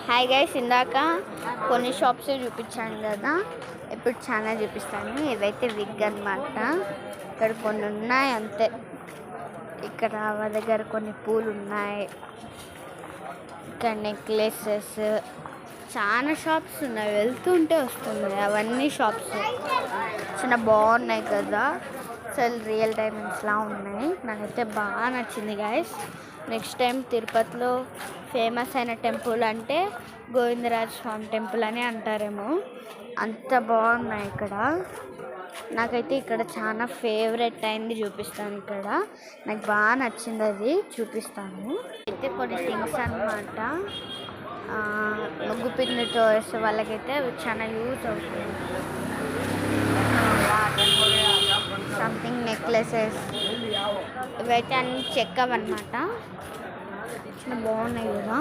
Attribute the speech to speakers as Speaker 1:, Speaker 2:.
Speaker 1: Hi guys, ఇందాక కొన్ని shops చూపించాను కదా, ఇప్పుడు చాలా చూపిస్తాను. ఇవైతే విగ్ అనమాట. ఇక్కడ కొన్ని ఉన్నాయి అంతే. ఇక్కడ వాళ్ళ దగ్గర కొన్ని పూలు ఉన్నాయి, ఇక్కడ నెక్లెసెస్, చాలా షాప్స్ ఉన్నాయి. వెళ్తుంటే వస్తున్నాయి అవన్నీ షాప్స్. చాలా బాగున్నాయి కదా, అసలు రియల్ డైమండ్స్లా ఉన్నాయి. నాకైతే బాగా నచ్చింది గైస్. నెక్స్ట్ టైం తిరుపతిలో ఫేమస్ అయిన టెంపుల్ అంటే గోవిందరాజ స్వామి టెంపుల్ అని అంటారేమో, అంత బాగున్నాయి ఇక్కడ. నాకైతే ఇక్కడ చాలా ఫేవరెట్ అయింది, చూపిస్తాను. ఇక్కడ నాకు బాగా నచ్చింది, అది చూపిస్తాను. అయితే కొన్ని థింగ్స్ అన్నమాట, ముగ్గు పిండితో వేసే వాళ్ళకైతే అవి చాలా యూజ్ అవుతుంది. సంథింగ్ నెక్లెసెస్, ఇవైతే అన్ని చెక్కవన్నమాట. చాలా బాగున్నాయి కదా.